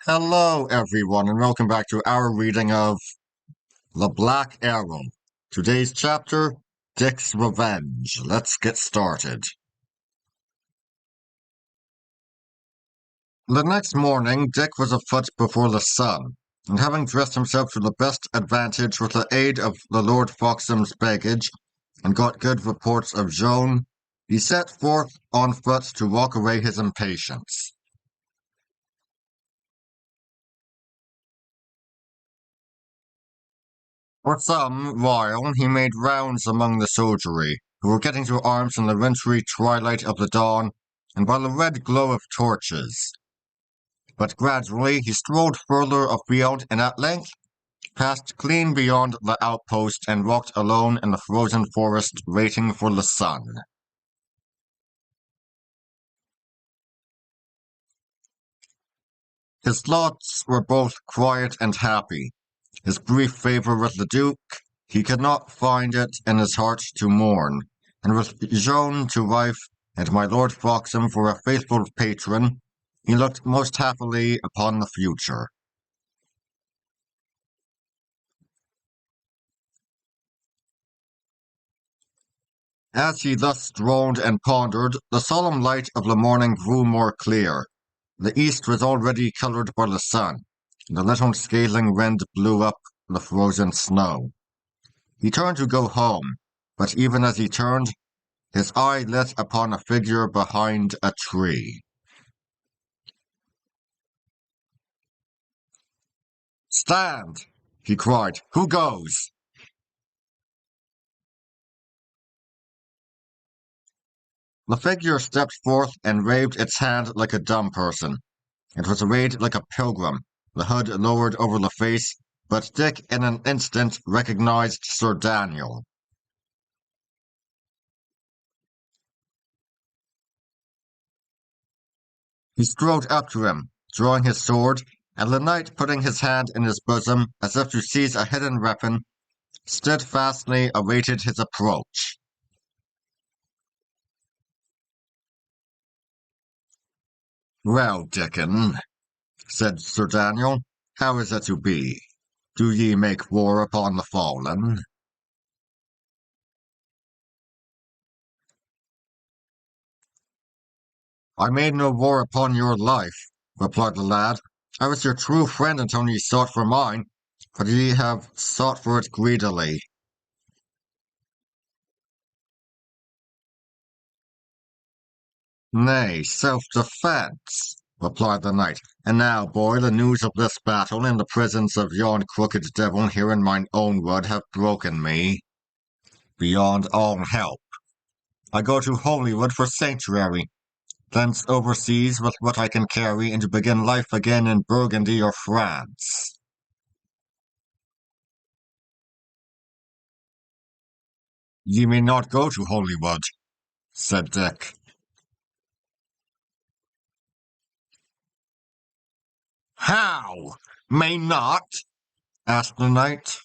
Hello, everyone, and welcome back to our reading of The Black Arrow. Today's chapter, Dick's Revenge. Let's get started. The next morning, Dick was afoot before the sun, and having dressed himself to the best advantage with the aid of the Lord Foxham's baggage, and got good reports of Joan, he set forth on foot to walk away his impatience. For some while he made rounds among the soldiery, who were getting to arms in the wintry twilight of the dawn, and by the red glow of torches. But gradually he strolled further afield, and at length passed clean beyond the outpost and walked alone in the frozen forest, waiting for the sun. His thoughts were both quiet and happy. His brief favor with the Duke, he could not find it in his heart to mourn, and with Joan to wife, and my Lord Foxham for a faithful patron, he looked most happily upon the future. As he thus strolled and pondered, the solemn light of the morning grew more clear. The east was already colored by the sun, and a little scathing wind blew up the frozen snow. He turned to go home, but even as he turned, his eye lit upon a figure behind a tree. "Stand!" he cried. "Who goes?" The figure stepped forth and waved its hand like a dumb person. It was arrayed like a pilgrim, the hood lowered over the face, but Dick in an instant recognized Sir Daniel. He strode up to him, drawing his sword, and the knight, putting his hand in his bosom as if to seize a hidden weapon, steadfastly awaited his approach. "Well, Dickon," said Sir Daniel, "how is it to be? Do ye make war upon the fallen?" "I made no war upon your life," replied the lad. "I was your true friend until ye sought for mine, but ye have sought for it greedily." "Nay, self-defence," replied the knight. "And now, boy, the news of this battle in the presence of yon crooked devil here in mine own wood have broken me beyond all help. I go to Holywood for sanctuary, thence overseas with what I can carry, and to begin life again in Burgundy or France." "Ye may not go to Holywood," said Dick. "How? May not?" asked the knight.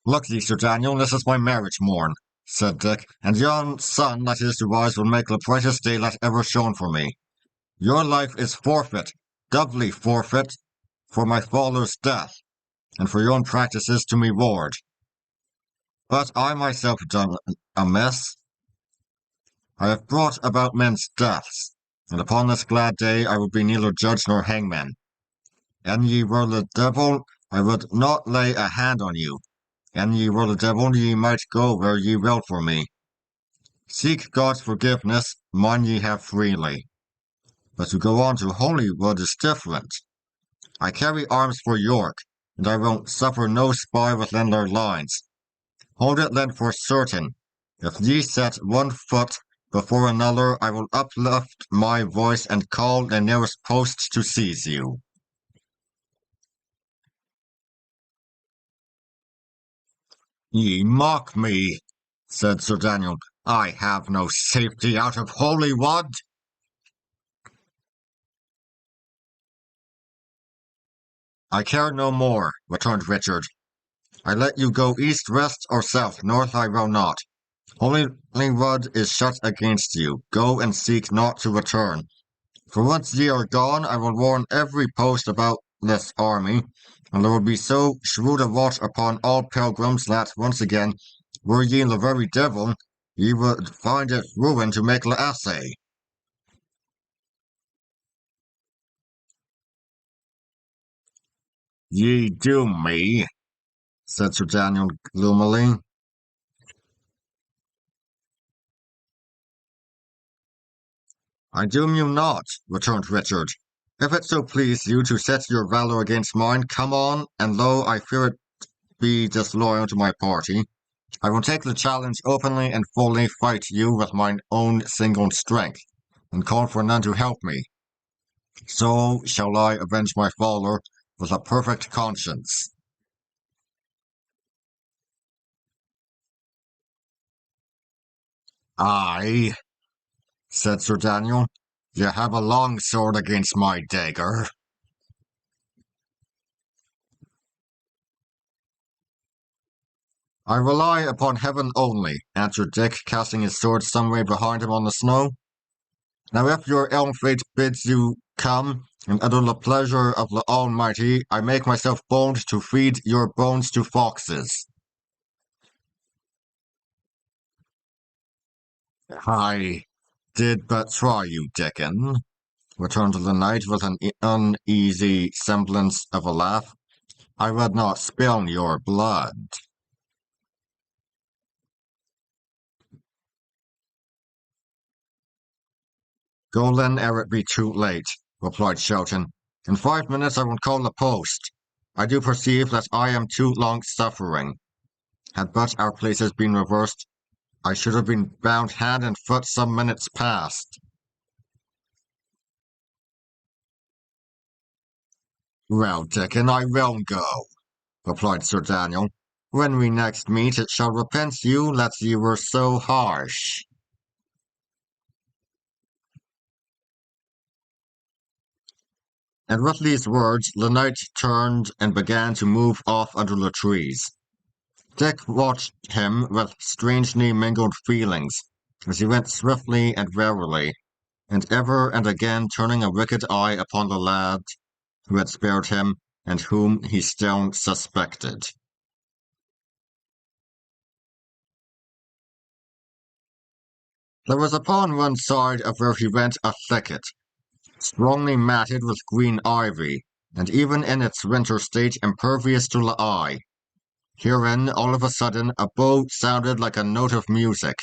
"Look ye, Sir Daniel, this is my marriage morn," said Dick, "and yon sun that is to rise will make the brightest daylight ever shone for me. Your life is forfeit, doubly forfeit, for my father's death, and for your own practices to me ward. But I myself have done amiss. I have brought about men's deaths, and upon this glad day I will be neither judge nor hangman. An ye were the devil, I would not lay a hand on you. An ye were the devil, ye might go where ye will for me. Seek God's forgiveness, mine ye have freely. But to go on to Holywood is different. I carry arms for York, and I will suffer no spy within their lines. Hold it then for certain, if ye set one foot before another, I will uplift my voice and call the nearest post to seize you." "Ye mock me," said Sir Daniel. "I have no safety out of Holywood." "I care no more," returned Richard. "I let you go east, west, or south, north I will not. Holy Wood is shut against you. Go and seek not to return. For once ye are gone, I will warn every post about this army, and there will be so shrewd a watch upon all pilgrims that, once again, were ye in the very devil, ye would find it ruin to make the essay. Ye doom me, said Sir Daniel gloomily. I doom you not, returned Richard. If it so please you to set your valour against mine, come on, and though I fear it be disloyal to my party, I will take the challenge openly and fully, fight you with mine own single strength, and call for none to help me. So shall I avenge my faller with a perfect conscience. Aye, said Sir Daniel, ye have a long sword against my dagger. I rely upon heaven only, answered Dick, casting his sword some way behind him on the snow. Now if your ill fate bids you come, and under the pleasure of the Almighty, I make myself bold to feed your bones to foxes. I did but try you, Dickon, returned the knight with an uneasy semblance of a laugh. I would not spill your blood. Go then ere it be too late, replied Shelton. In 5 minutes I will call the post. I do perceive that I am too long suffering. Had but our places been reversed, I should have been bound hand and foot some minutes past. Well, Dickon, I will go, replied Sir Daniel. When we next meet, it shall repent you that ye were so harsh. And with these words, the knight turned and began to move off under the trees. Dick watched him with strangely mingled feelings as he went swiftly and warily, and ever and again turning a wicked eye upon the lad who had spared him and whom he still suspected. There was upon one side of where he went a thicket, strongly matted with green ivy, and even in its winter state impervious to the eye. Herein, all of a sudden, a bow sounded like a note of music.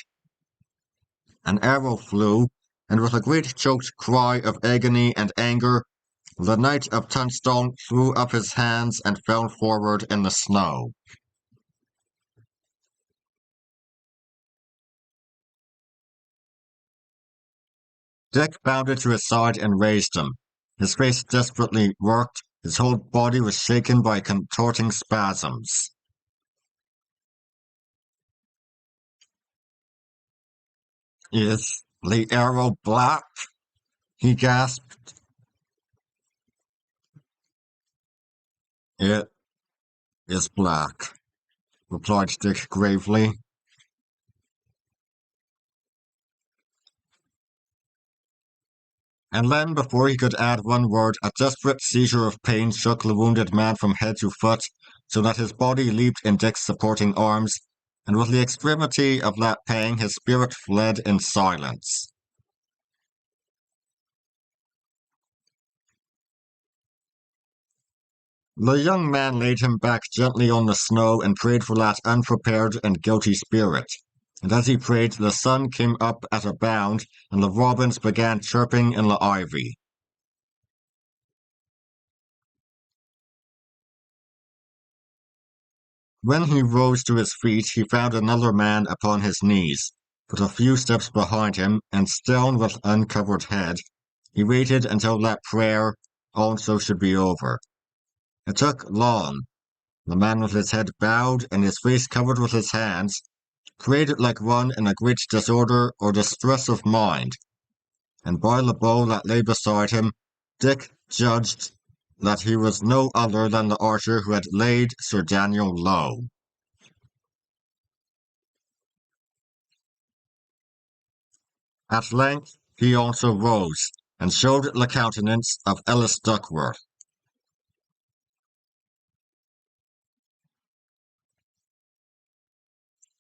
An arrow flew, and with a great choked cry of agony and anger, the knight of Tunstall threw up his hands and fell forward in the snow. Dick bounded to his side and raised him. His face desperately worked, his whole body was shaken by contorting spasms. Is the arrow black? He gasped. It is black, replied Dick gravely. And then, before he could add one word, a desperate seizure of pain shook the wounded man from head to foot, so that his body leaped in Dick's supporting arms, and with the extremity of that pang his spirit fled in silence. The young man laid him back gently on the snow and prayed for that unprepared and guilty spirit. And as he prayed, the sun came up at a bound, and the robins began chirping in the ivy. When he rose to his feet, he found another man upon his knees, but a few steps behind him, and still with uncovered head. He waited until that prayer also should be over. It took long. The man with his head bowed and his face covered with his hands, created like one in a great disorder or distress of mind, and by the bow that lay beside him, Dick judged that he was no other than the archer who had laid Sir Daniel low. At length he also rose, and showed the countenance of Ellis Duckworth.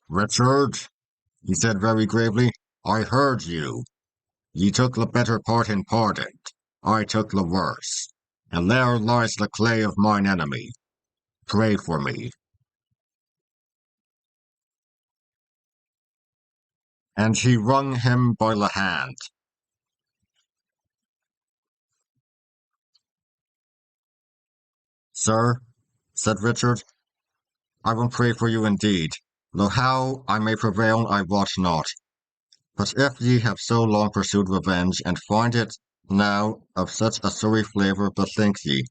"Richard," he said very gravely, "I heard you. Ye took the better part in parting. I took the worse. And there lies the clay of mine enemy. Pray for me." And he wrung him by the hand. "Sir," said Richard, "I will pray for you indeed, though how I may prevail I wot not. But if ye have so long pursued revenge, and find it now of such a sorry flavour, bethink ye,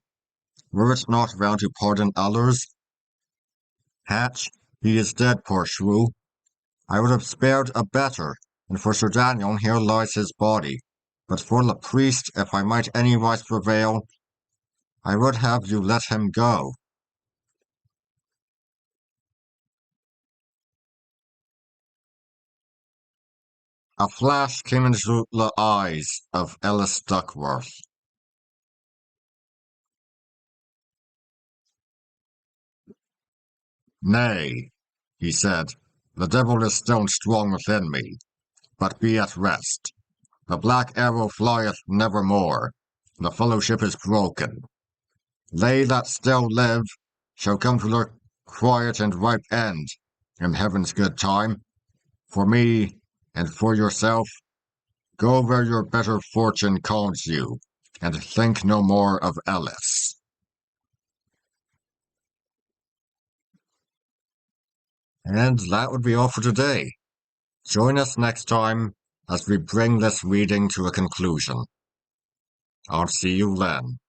were it not round to pardon others? Hatch, he is dead, poor shrew. I would have spared a better, and for Sir Daniel here lies his body. But for the priest, if I might anywise prevail, I would have you let him go." A flash came into the eyes of Ellis Duckworth. "Nay," he said, "the devil is still strong within me. But be at rest. The black arrow flieth nevermore. The fellowship is broken. They that still live shall come to their quiet and ripe end in heaven's good time. For me, and for yourself, go where your better fortune calls you, and think no more of Ellis." And that would be all for today. Join us next time as we bring this reading to a conclusion. I'll see you then.